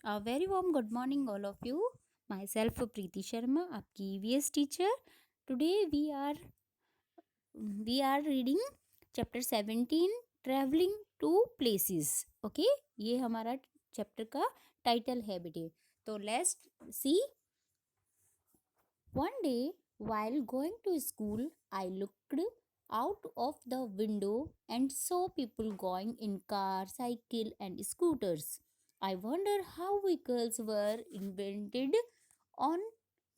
A very warm good morning, all of you. Myself, Preeti Sharma, आपकी EVS teacher. Today we are reading chapter 17, traveling to places. Okay, ये हमारा chapter का title है बेटे. तो let's see. One day, while going to school, I looked out of the window and saw people going in cars, cycle, and scooters. I wonder how vehicles were invented on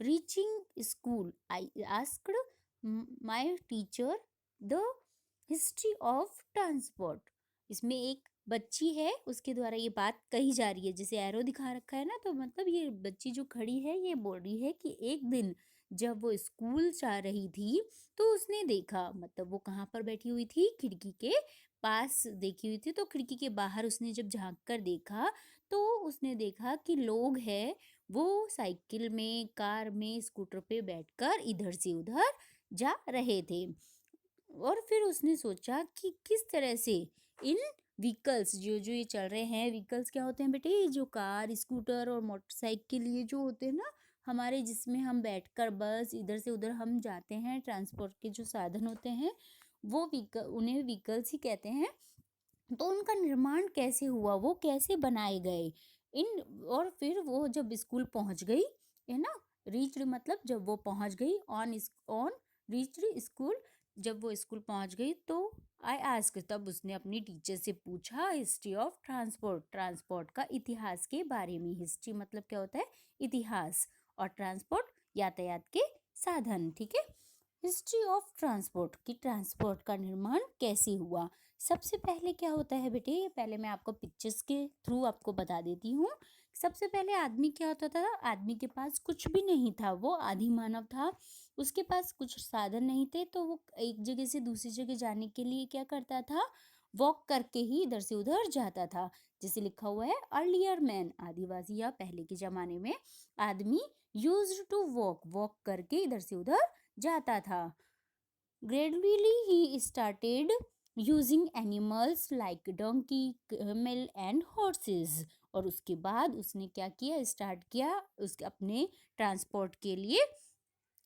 reaching school. I asked my teacher the history of transport. इसमें एक बच्ची है, उसके द्वारा ये बात कही जा रही है. जैसे एरो दिखा रखा है ना, तो मतलब ये बच्ची जो खड़ी है ये बोल रही है कि एक दिन जब वो स्कूल जा रही थी तो उसने देखा, मतलब वो कहाँ पर बैठी हुई थी, खिड़की के पास देखी हुई थी. तो खिड़की के बाहर उसने जब झांक कर देखा तो उसने देखा कि लोग हैं वो साइकिल में, कार में, स्कूटर पे बैठकर इधर से उधर जा रहे थे. और फिर उसने सोचा कि किस तरह से इन व्हीकल्स जो जो ये चल रहे हैं, व्हीकल्स क्या होते हैं बेटे, ये जो कार, स्कूटर और मोटरसाइकिल ये जो होते हैं ना हमारे, जिसमें हम बैठकर बस इधर से उधर हम जाते हैं, ट्रांसपोर्ट के जो साधन होते हैं वो व्हीकल, उन्हें व्हीकल्स ही कहते हैं. तो उनका निर्माण कैसे हुआ, वो कैसे बनाए गए इन. और फिर वो जब स्कूल पहुंच गई है ना, रीच्ड मतलब जब वो पहुंच गई, ऑन रीच्ड स्कूल, जब वो स्कूल पहुंच गई तो आई आस्क, तब उसने अपनी टीचर से पूछा हिस्ट्री ऑफ ट्रांसपोर्ट, ट्रांसपोर्ट का इतिहास के बारे में. हिस्ट्री मतलब क्या होता है, इतिहास, और ट्रांसपोर्ट यातायात के साधन. ठीक है, हिस्ट्री ऑफ ट्रांसपोर्ट की ट्रांसपोर्ट का निर्माण कैसे हुआ. सबसे पहले क्या होता है बेटे, पहले मैं आपको पिक्चर्स के थ्रू आपको बता देती हूँ. सबसे पहले आदमी क्या होता था, आदमी के पास कुछ भी नहीं था, वो आदि मानव था, उसके पास कुछ साधन नहीं थे, तो वो एक जगह से दूसरी जगह जाने के लिए क्या करता था, वॉक करके ही इधर से उधर जाता था. जैसे लिखा हुआ है, अर्लियर मैन, आदिवासी या पहले के जमाने में आदमी यूज्ड टू वॉक, वॉक करके इधर से उधर जाता था. Gradually he started using animals like donkey, camel and horses. और उसके बाद उसने क्या किया, स्टार्ट किया उसके अपने ट्रांसपोर्ट के लिए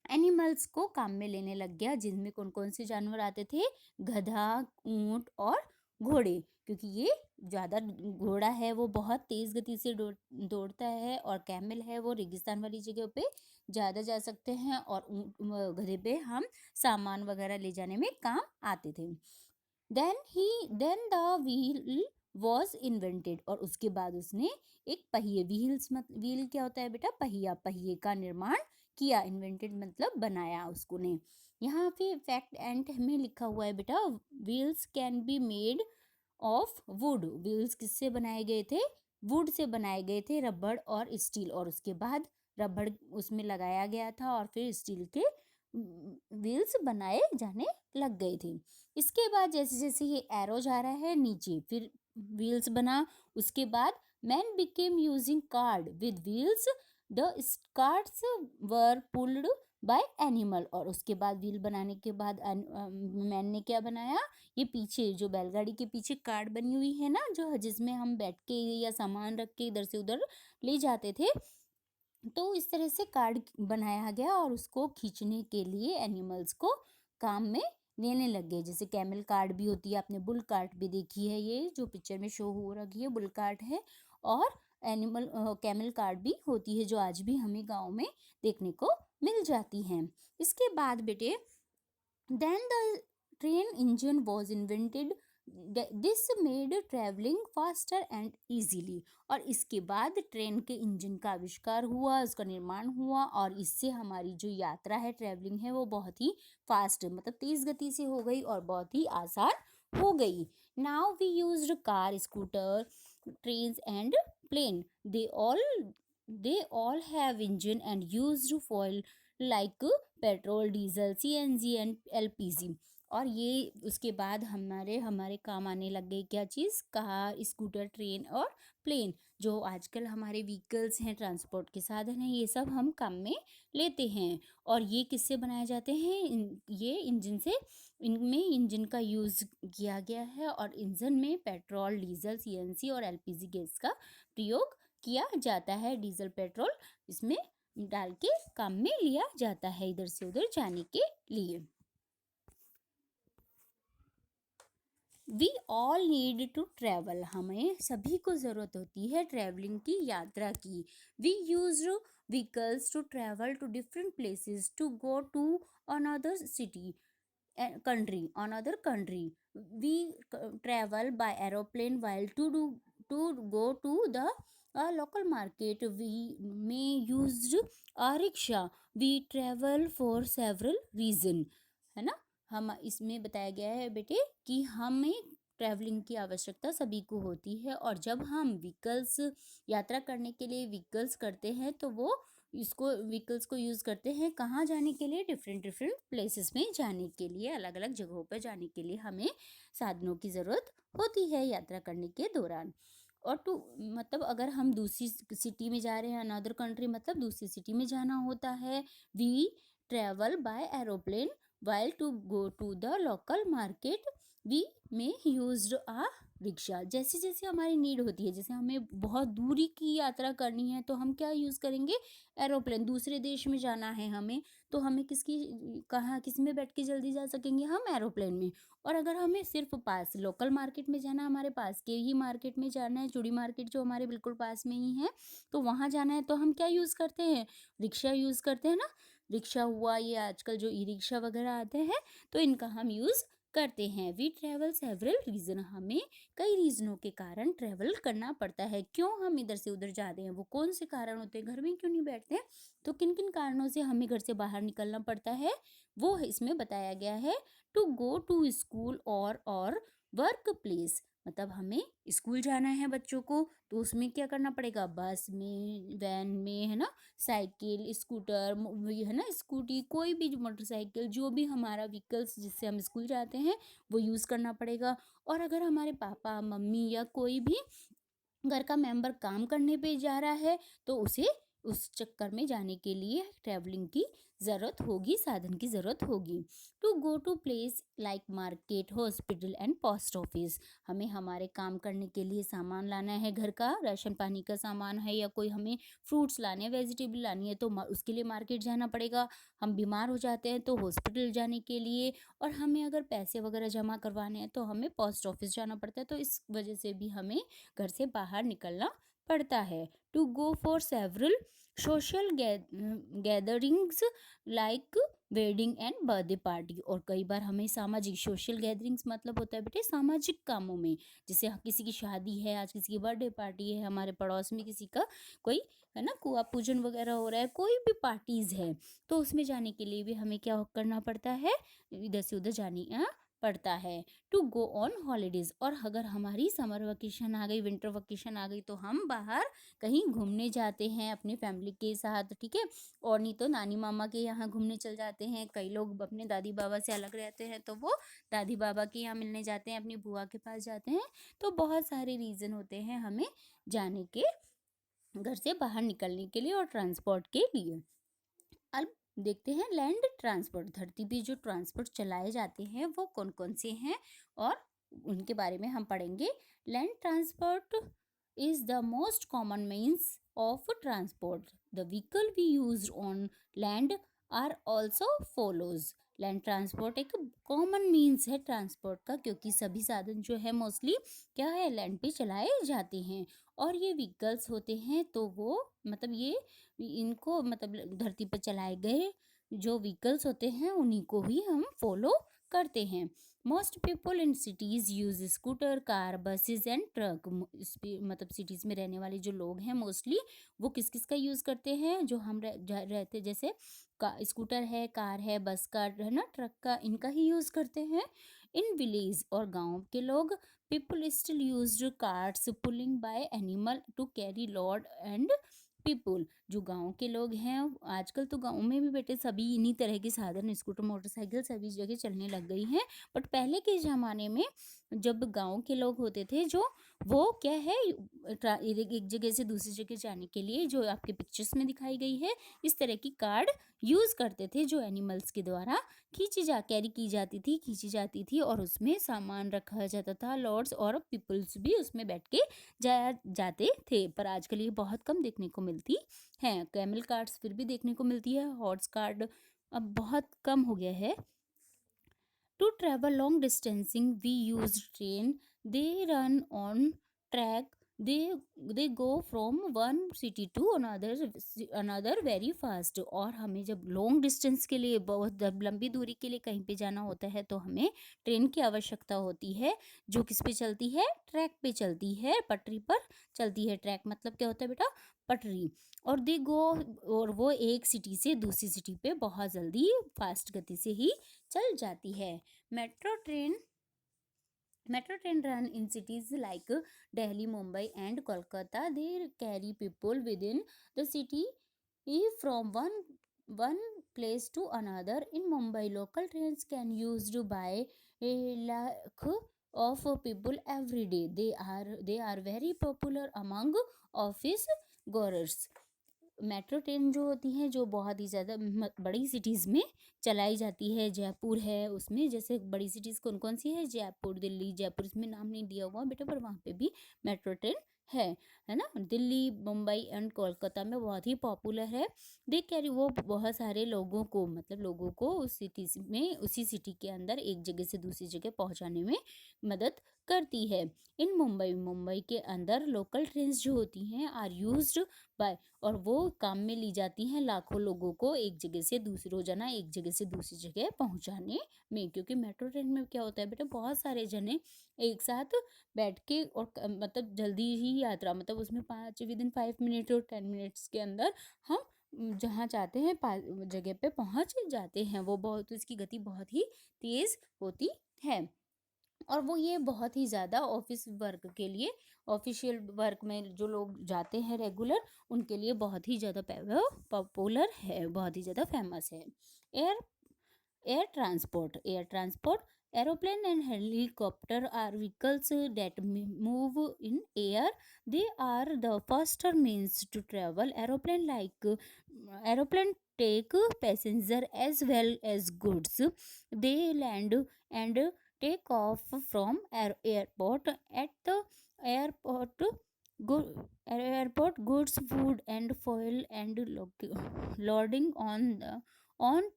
एनिमल्स को काम में लेने लग गया, जिनमें कौन कौन से जानवर आते थे, गधा, ऊंट और घोड़े. क्योंकि ये ज़्यादा, घोड़ा है वो बहुत तेज़ गति से दौड़ता है, और कैमल है वो रेगिस्तान वाली जगह पे ज़्यादा जा सकते हैं, और गधे पे हम सामान वगैरह ले जाने में काम आते थे. Then the wheel was invented. और उसके बाद उसने एक पहिए, व्हील क्या होता है बेटा, पहिया, पहिए का निर्माण किया. इन्वेंटेड मतलब बनाया उसको ने. यहाँ पे फैक्ट एंड में लिखा हुआ है बेटा, wheels can be made of would. Wheels किससे बनाए गए थे, वुड से बनाए गए थे, रबड़ और स्टील. और उसके बाद रबड़ उसमें लगाया गया था और फिर स्टील के व्हील्स बनाए जाने लग गए थे. इसके बाद जैसे जैसे ये एरो जा रहा है नीचे, फिर व्हील्स बना. उसके बाद man became using card with wheels, the cards were pulled bye animal. और उसके बाद व्हील बनाने के बाद मैन ने क्या बनाया, ये पीछे जो बैलगाड़ी के पीछे कार्ड बनी हुई है ना, जो जिसमें हम बैठ के या सामान रख के इधर से उधर ले जाते थे, तो इस तरह से कार्ड बनाया गया और उसको खींचने के लिए एनिमल्स को काम में लेने लग गए. जैसे कैमल कार्ड भी होती है, आपने बुल कार्ट भी देखी है, ये जो पिक्चर में शो हो रही है बुल कार्ट है. और कैमल कार्ड भी होती है जो आज भी हमें गांव में देखने को मिल जाती हैं. इसके बाद बेटे, then the train engine was invented. This made travelling faster and easily. और इसके बाद ट्रेन के इंजन का आविष्कार हुआ, उसका निर्माण हुआ, और इससे हमारी जो यात्रा है, ट्रेवलिंग है, वो बहुत ही फास्ट मतलब तेज गति से हो गई और बहुत ही आसान हो गई. Now we used car, scooter, trains and plane. They all have engine and used fuel like petrol, diesel, CNG and LPG. और ये उसके बाद हमारे काम आने लग गई क्या चीज़, कार, स्कूटर, ट्रेन और प्लेन. जो आजकल हमारे व्हीकल्स हैं, ट्रांसपोर्ट के साधन हैं, ये सब हम काम में लेते हैं. और ये किससे बनाए जाते हैं, ये इंजन से, इनमें इंजन का यूज़ किया गया है, और इंजन में पेट्रोल, डीजल, सीएनजी और एलपीजी गैस का प्रयोग किया जाता है। डीजल पेट्रोल इसमें डाल के काम में लिया जाता है इधर से उधर जाने के लिए। We all need to travel, हमें सभी को ज़रूरत होती है ट्रैवलिंग की, यात्रा की। We use vehicles to travel to different places, to go to another city country another country. We travel by aeroplane, while to go to the local market we may use a rickshaw. We travel for several reason, है ना। हम इसमें बताया गया है बेटे कि हमें ट्रैवलिंग की आवश्यकता सभी को होती है, और जब हम व्हीकल्स यात्रा करने के लिए व्हीकल्स करते हैं तो वो इसको व्हीकल्स को यूज़ करते हैं कहाँ जाने के लिए, डिफरेंट डिफरेंट प्लेसेस में जाने के लिए, अलग अलग जगहों पर जाने के लिए हमें साधनों की ज़रूरत होती है यात्रा करने के दौरान। और टू मतलब अगर हम दूसरी सिटी में जा रहे हैं, अनदर कंट्री मतलब दूसरी सिटी में जाना होता है। We travel by aeroplane, while to go to the local market we may used a rickshaw. जैसे जैसे हमारी नीड होती है, जैसे हमें बहुत दूरी की यात्रा करनी है तो हम क्या यूज़ करेंगे, एरोप्लेन। दूसरे देश में जाना है हमें तो हमें कहाँ किस में बैठ के जल्दी जा सकेंगे, हम एरोप्लेन में। और अगर हमें सिर्फ पास लोकल मार्केट में जाना, हमारे पास के ही मार्केट में जाना है, चूड़ी मार्केट जो हमारे बिल्कुल पास में ही है, तो वहाँ जाना है तो हम क्या यूज़ करते हैं, रिक्शा यूज़ करते हैं ना। रिक्शा हुआ, ये आजकल जो ई रिक्शा वगैरह आते हैं तो इनका हम यूज़ करते हैं। वी ट्रेवल सेवरल रीज़न, हमें कई रीज़नों के कारण ट्रैवल करना पड़ता है। क्यों हम इधर से उधर जाते हैं, वो कौन से कारण होते हैं, घर में क्यों नहीं बैठते हैं, तो किन किन कारणों से हमें घर से बाहर निकलना पड़ता है वो इसमें बताया गया है। टू गो टू स्कूल और वर्क प्लेस, मतलब हमें स्कूल जाना है बच्चों को तो उसमें क्या करना पड़ेगा, बस में, वैन में, है ना, साइकिल, स्कूटर, है ना, स्कूटी, कोई भी मोटरसाइकिल, जो भी हमारा व्हीकल्स जिससे हम स्कूल जाते हैं वो यूज़ करना पड़ेगा। और अगर हमारे पापा मम्मी या कोई भी घर का मेंबर काम करने पे जा रहा है तो उसे उस चक्कर में जाने के लिए ट्रैवलिंग की ज़रूरत होगी, साधन की ज़रूरत होगी। To go to place like market, hospital and post office, हमें हमारे काम करने के लिए सामान लाना है, घर का राशन पानी का सामान है, या कोई हमें फ्रूट्स लाने हैं, वेजिटेबल लानी है तो उसके लिए मार्केट जाना पड़ेगा। हम बीमार हो जाते हैं तो हॉस्पिटल जाने के लिए, और हमें अगर पैसे वगैरह जमा करवाने हैं तो हमें पोस्ट ऑफिस जाना पड़ता है। तो इस वजह से भी हमें घर से बाहर निकलना पड़ता है। To go for several social gatherings like wedding and birthday party, और कई बार हमें सामाजिक, सोशल गैदरिंग्स मतलब होता है बेटे सामाजिक कामों में, जैसे किसी की शादी है, आज किसी की बर्थडे पार्टी है, हमारे पड़ोस में किसी का कोई, है ना, कुआ पूजन वगैरह हो रहा है, कोई भी पार्टीज है तो उसमें जाने के लिए भी हमें क्या करना पड़ता है, इधर से उधर जाने पड़ता है। टू गो ऑन हॉलीडेज, और अगर हमारी समर वेकेशन आ गई, विंटर वेकेशन आ गई तो हम बाहर कहीं घूमने जाते हैं अपनी फैमिली के साथ, ठीक है। और नहीं तो नानी मामा के यहाँ घूमने चल जाते हैं। कई लोग अपने दादी बाबा से अलग रहते हैं तो वो दादी बाबा के यहाँ मिलने जाते हैं, अपनी बुआ के पास जाते हैं। तो बहुत सारे रीज़न होते हैं हमें जाने के, घर से बाहर निकलने के लिए और ट्रांसपोर्ट के लिए। अब देखते हैं लैंड ट्रांसपोर्ट, धरती पे जो ट्रांसपोर्ट चलाए जाते हैं वो कौन कौन से हैं और उनके बारे में हम पढ़ेंगे। Land transport is the most common means of transport. The vehicle we use on land are also follows. Land transport एक कॉमन मीन्स है ट्रांसपोर्ट का, क्योंकि सभी साधन जो है मोस्टली क्या है, लैंड पे चलाए जाते हैं। और ये व्हीकल्स होते हैं तो वो मतलब ये इनको मतलब धरती पर चलाए गए जो व्हीकल्स होते हैं उन्हीं को ही हम फॉलो करते हैं। Most people in cities use scooter, car, buses and truck. मतलब सिटीज़ में रहने वाले जो लोग हैं मोस्टली वो किस किस का यूज़ करते हैं, जो हम रहते जैसे स्कूटर है, कार है, बस का, है ना, ट्रक का, इनका ही यूज़ करते हैं। इन विलेज और गांव के लोग people still used carts pulling by animal to carry load and people. जो गांव के लोग हैं आजकल तो गांव में भी बेटे सभी इन्हीं तरह के साधन, स्कूटर, मोटरसाइकिल सभी जगह चलने लग गई हैं। बट पहले के ज़माने में जब गांव के लोग होते थे जो, वो क्या है, एक जगह से दूसरी जगह जाने के लिए जो आपके पिक्चर्स में दिखाई गई है, इस तरह की कार्ड यूज़ करते थे, जो एनिमल्स के द्वारा कैरी की जाती थी, खींची जाती थी, और उसमें सामान रखा जाता था। लॉर्ड्स और पीपल्स भी उसमें बैठ के जाया जाते थे, पर आजकल ये बहुत कम देखने को मिलती हैं। कैमल कार्ड्स फिर भी देखने को मिलती है, हॉर्स कार्ड अब बहुत कम हो गया है। To travel long distancing, we use train. They run on track. They go from one city to another very fast. और हमें जब लॉन्ग डिस्टेंस के लिए, बहुत लंबी दूरी के लिए कहीं पे जाना होता है, तो हमें ट्रेन की आवश्यकता होती है, जो किस पे चलती है, ट्रैक पे चलती है, पटरी पर चलती है। ट्रैक मतलब क्या होता है बेटा, पटरी। और दे गो, और वो एक सिटी से दूसरी सिटी पे बहुत जल्दी फास्ट गति से ही चल जाती है। Metro train run in cities like Delhi, Mumbai, and Kolkata. They carry people within the city from one place to another. In Mumbai, local trains can used by a lakh of people every day. They are very popular among office goers. Metro train जो होती है, जो बहुत ही ज़्यादा बड़ी cities में चलाई जाती है। जयपुर है उसमें, जैसे बड़ी सिटीज़ कौन कौन सी है, जयपुर, दिल्ली। जयपुर इसमें नाम नहीं दिया हुआ बेटा, पर वहाँ पे भी मेट्रो ट्रेन है ना। दिल्ली, मुंबई एंड कोलकाता में बहुत ही पॉपुलर है। दे कैरी, वो बहुत सारे लोगों को, मतलब लोगों को उस सिटी में, उसी सिटी के अंदर एक जगह से दूसरी जगह पहुँचाने में मदद करती है। इन मुंबई के अंदर लोकल ट्रेन्स जो होती हैं आर यूज्ड बाय, और वो काम में ली जाती हैं लाखों लोगों को एक जगह से दूसरी, रोजाना एक जगह से दूसरी जगह पहुंचाने में। क्योंकि मेट्रो ट्रेन में क्या होता है बेटा, बहुत सारे जने एक साथ बैठ के, और मतलब जल्दी ही यात्रा, मतलब उसमें 5 और 10 मिनट्स के अंदर हम जहाँ चाहते हैं जगह पे पहुंच जाते हैं। वो बहुत, उसकी गति बहुत ही तेज होती है। और वो ये बहुत ही ज़्यादा ऑफिस वर्क के लिए, ऑफिशियल वर्क में जो लोग जाते हैं रेगुलर, उनके लिए बहुत ही ज़्यादा पॉपुलर है, बहुत ही ज़्यादा फेमस है। Air air transport, aeroplane and helicopter are vehicles that move in air. They are the faster means to travel. Aeroplane take passenger as well as goods. They land and take off from airport. At the airport, goods, food and fuel and loading on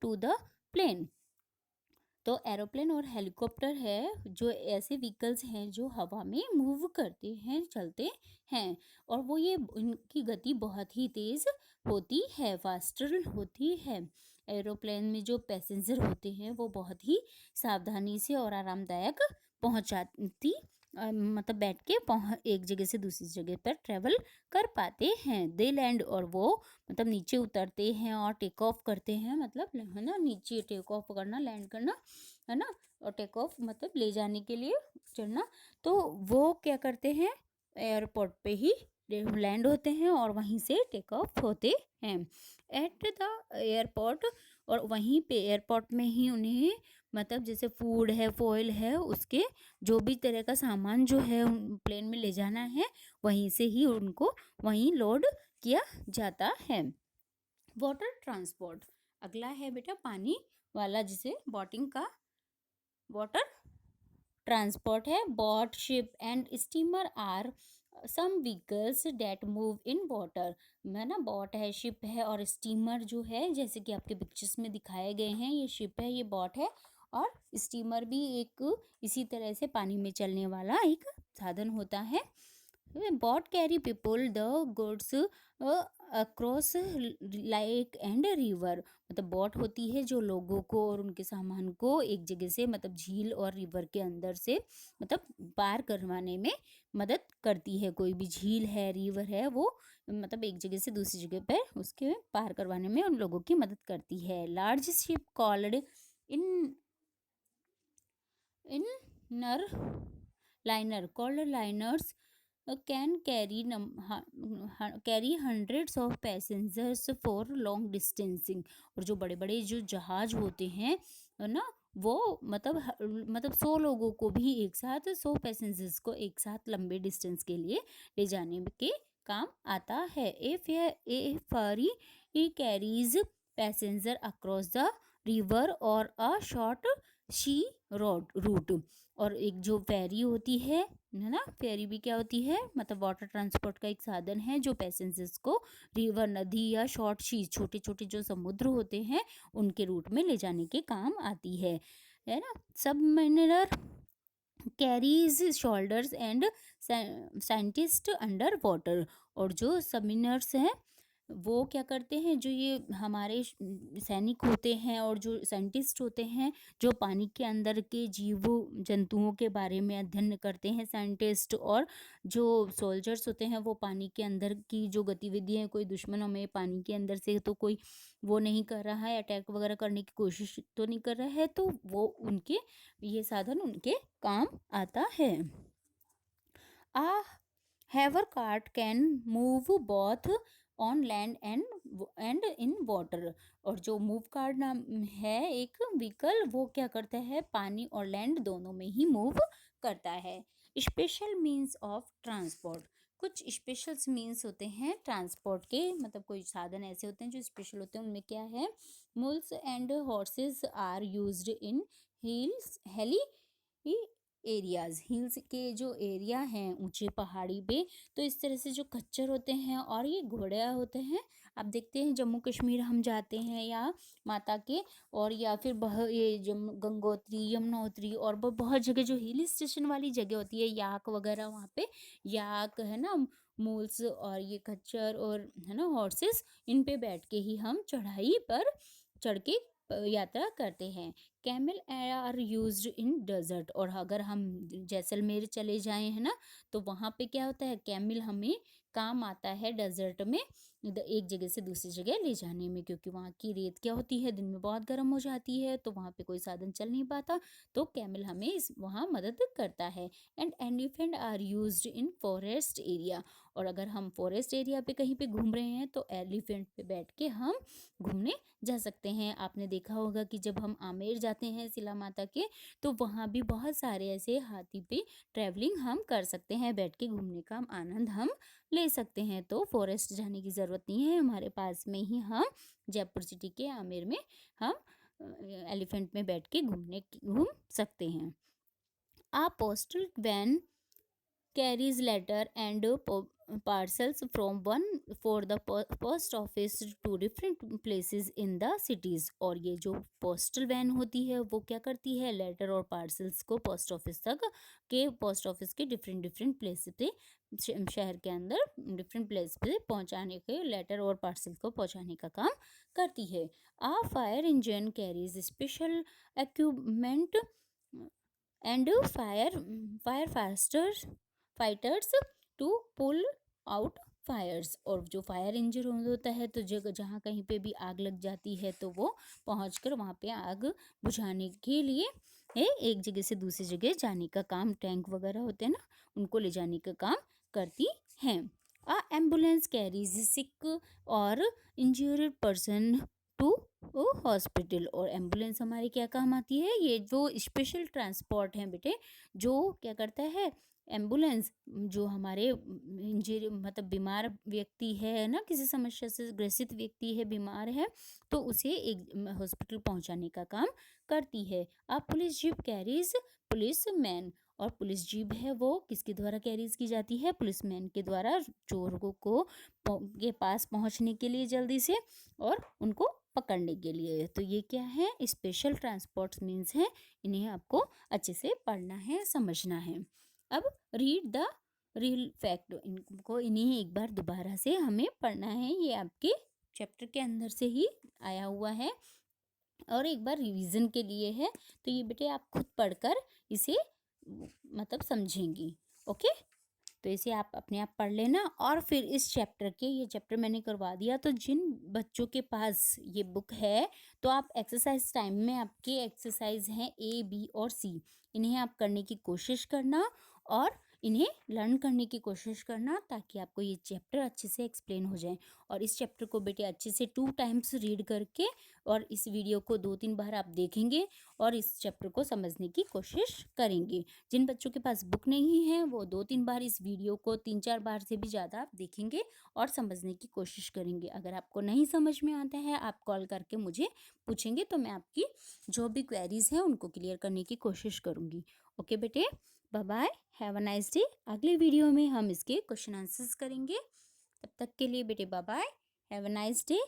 to the plane. तो aeroplane और helicopter है, जो ऐसे vehicles हैं जो हवा में move करते हैं, चलते हैं, और वो ये, उनकी गति बहुत ही तेज़ होती है, फास्टर होती है। एरोप्लेन में जो पैसेंजर होते हैं वो बहुत ही सावधानी से और आरामदायक पहुंचाती, मतलब बैठ के एक जगह से दूसरी जगह पर ट्रेवल कर पाते हैं। दे लैंड, और वो मतलब नीचे उतरते हैं और टेक ऑफ करते हैं, मतलब है ना, नीचे टेक ऑफ करना, लैंड करना, है ना, और टेक ऑफ मतलब ले जाने के लिए चढ़ना। तो वो क्या करते हैं, एयरपोर्ट पे ही लैंड होते हैं और वहीं से टेक ऑफ होते हैं एट द एयरपोर्ट। और वहीं पे एयरपोर्ट में ही उन्हें, मतलब जैसे फूड है, फॉयल है, उसके जो भी तरह का सामान जो है प्लेन में ले जाना है, वहीं से ही उनको वहीं लोड किया जाता है। वाटर ट्रांसपोर्ट, अगला है बेटा पानी वाला, जिसे बोटिंग का वाटर ट्रांसपोर्ट है। Boat, ship and steamer are some vehicles that move in water, है ना। बोट है, शिप है, और स्टीमर जो है, जैसे कि आपके पिक्चर्स में दिखाए गए हैं, ये शिप है, ये बोट है, और स्टीमर भी एक इसी तरह से पानी में चलने वाला एक साधन होता है। Boat carry people the goods across like and river, मतलब बोट होती है जो लोगों को और उनके सामान को एक जगह से, मतलब झील और रिवर के अंदर से, मतलब पार करवाने में मदद करती है। कोई भी झील है, रिवर है, वो मतलब एक जगह से दूसरी जगह पर उसके पार करवाने में उन लोगों की मदद करती है। लार्ज शिप कॉल्ड इन नर liners can carry hundreds of passengers for long distancing, और जो बड़े बड़े जो जहाज होते हैं, है ना, वो मतलब 100 लोगों को भी एक साथ 100 पैसेंजर्स को एक साथ लंबे डिस्टेंस के लिए ले जाने के काम आता है। A ferry carries passenger across the river और a short sea road route. और एक जो फेरी होती है ना, फेरी भी क्या होती है, मतलब वाटर ट्रांसपोर्ट का एक साधन है जो पैसेंजर्स को रिवर, नदी या शॉर्ट सी, छोटे छोटे जो समुद्र होते हैं उनके रूट में ले जाने के काम आती है ना। Submariner carries shoulders and scientist under water. और जो सबमरीनर्स हैं वो क्या करते हैं, जो ये हमारे सैनिक होते हैं और जो साइंटिस्ट होते हैं, जो पानी के अंदर के जीव जंतुओं के बारे में अध्ययन करते हैं साइंटिस्ट, और जो सोल्जर्स होते हैं वो पानी के अंदर की जो गतिविधियां, कोई दुश्मन हमें पानी के अंदर से तो कोई वो नहीं कर रहा है, अटैक वगैरह करने की कोशिश तो नहीं कर रहा है, तो वो उनके ये साधन उनके काम आता है। A hovercraft can move both on land and in water. और जो मूव कार्ट नाम है एक व्हीकल, वो क्या करता है, पानी और लैंड दोनों में ही मूव करता है। स्पेशल मीन्स ऑफ ट्रांसपोर्ट, कुछ स्पेशल मीन्स होते हैं ट्रांसपोर्ट के, मतलब कोई साधन ऐसे होते हैं जो स्पेशल होते हैं। उनमें क्या है, mules and horses are used in hills hilly areas. Hills के जो एरिया हैं ऊंचे पहाड़ी पे, तो इस तरह से जो खच्चर होते हैं और ये घोड़े होते हैं। आप देखते हैं जम्मू कश्मीर हम जाते हैं या माता के, और या फिर ये गंगोत्री, यमुनोत्री, और बहुत जगह जो हिल स्टेशन वाली जगह होती है, याक वगैरह, वहाँ पे याक है ना, मूल्स और ये खच्चर और है ना हॉर्सेस, इन पे बैठ के ही हम चढ़ाई पर चढ़ के यात्रा करते हैं। Camel are used in desert. और अगर हम जैसलमेर चले जाएं है ना, तो वहाँ पे क्या होता है, कैमल हमें काम आता है डेजर्ट में एक जगह से दूसरी जगह ले जाने में, क्योंकि वहाँ की रेत क्या होती है, दिन में बहुत गर्म हो जाती है, तो वहाँ पे कोई साधन चल नहीं पाता, तो कैमल हमें इस वहाँ मदद करता है। And elephant are used in forest area. और अगर हम फॉरेस्ट एरिया पे कहीं पे घूम रहे हैं तो एलिफेंट पे बैठ के हम घूमने जा सकते हैं। आपने देखा होगा कि जब हम आमेर जाते हैं शिला माता के, तो वहाँ भी बहुत सारे ऐसे हाथी पे ट्रैवलिंग हम कर सकते हैं, बैठ के घूमने का आनंद हम ले सकते हैं। तो फॉरेस्ट जाने की ज़रूरत नहीं है, हमारे पास में ही हम जयपुर सिटी के आमेर में हम एलिफेंट में बैठ के घूम सकते हैं। A postal van carries letter and parcels from one for the post office to different places in the cities। और ये जो पोस्टल वैन होती है वो क्या करती है, लेटर और पार्सल्स को पोस्ट ऑफिस के डिफरेंट डिफरेंट प्लेस पे, शहर के अंदर डिफरेंट प्लेस पे पहुंचाने के, लेटर और पार्सल को पहुंचाने का काम करती है। A fire engine carries special equipment and firefighters to pull out fires. और जो फायर इंजन होता है, तो जगह जहाँ कहीं पे भी आग लग जाती है तो वो पहुंचकर वहाँ पे आग बुझाने के लिए एक जगह से दूसरी जगह जाने का काम, टैंक वगैरह होते हैं ना, उनको ले जाने का काम करती हैं। आ एम्बुलेंस कैरीज सिक और इंजर्ड पर्सन टू हॉस्पिटल। और एम्बुलेंस हमारे क्या काम आती है, ये जो स्पेशल ट्रांसपोर्ट है बेटे, जो क्या करता है, एम्बुलेंस जो हमारे इंजरी मतलब बीमार व्यक्ति है ना, किसी समस्या से ग्रसित व्यक्ति है, बीमार है, तो उसे एक हॉस्पिटल पहुंचाने का काम करती है। अब police jeep carries police man. और पुलिस जीप है वो किसके द्वारा कैरीज की जाती है, पुलिस मैन के द्वारा, चोरों को के पास पहुंचने के लिए जल्दी से और उनको पकड़ने के लिए। तो ये क्या है, स्पेशल ट्रांसपोर्ट मीन्स है, इन्हें आपको अच्छे से पढ़ना है, समझना है। अब रीड द रियल फैक्ट, इनको इन्हें एक बार दोबारा से हमें पढ़ना है, ये आपके चैप्टर के अंदर से ही आया हुआ है और एक बार रिवीजन के लिए है। तो ये बेटे आप खुद पढ़कर इसे मतलब समझेंगी। ओके, तो इसे आप अपने आप पढ़ लेना। और फिर इस चैप्टर के, ये चैप्टर मैंने करवा दिया, तो जिन बच्चों के पास ये बुक है, तो आप एक्सरसाइज टाइम में आपके एक्सरसाइज हैं A, B और C, इन्हें आप करने की कोशिश करना। और इन्हें लर्न करने की कोशिश करना, ताकि आपको ये चैप्टर अच्छे से एक्सप्लेन हो जाए। और इस चैप्टर को बेटे अच्छे से 2 टाइम्स रीड करके और इस वीडियो को 2-3 बार आप देखेंगे और इस चैप्टर को समझने की कोशिश करेंगे। जिन बच्चों के पास बुक नहीं है वो 2-3 बार इस वीडियो को 3-4 बार से भी ज़्यादा आप देखेंगे और समझने की कोशिश करेंगे। अगर आपको नहीं समझ में आता है आप कॉल करके मुझे पूछेंगे, तो मैं आपकी जो भी क्वेरीज हैं उनको क्लियर करने की कोशिश करूँगी। ओके बेटे, bye bye, have a nice day. अगले वीडियो में हम इसके क्वेश्चन आंसर्स करेंगे। तब तक के लिए बेटे bye bye, have a nice day.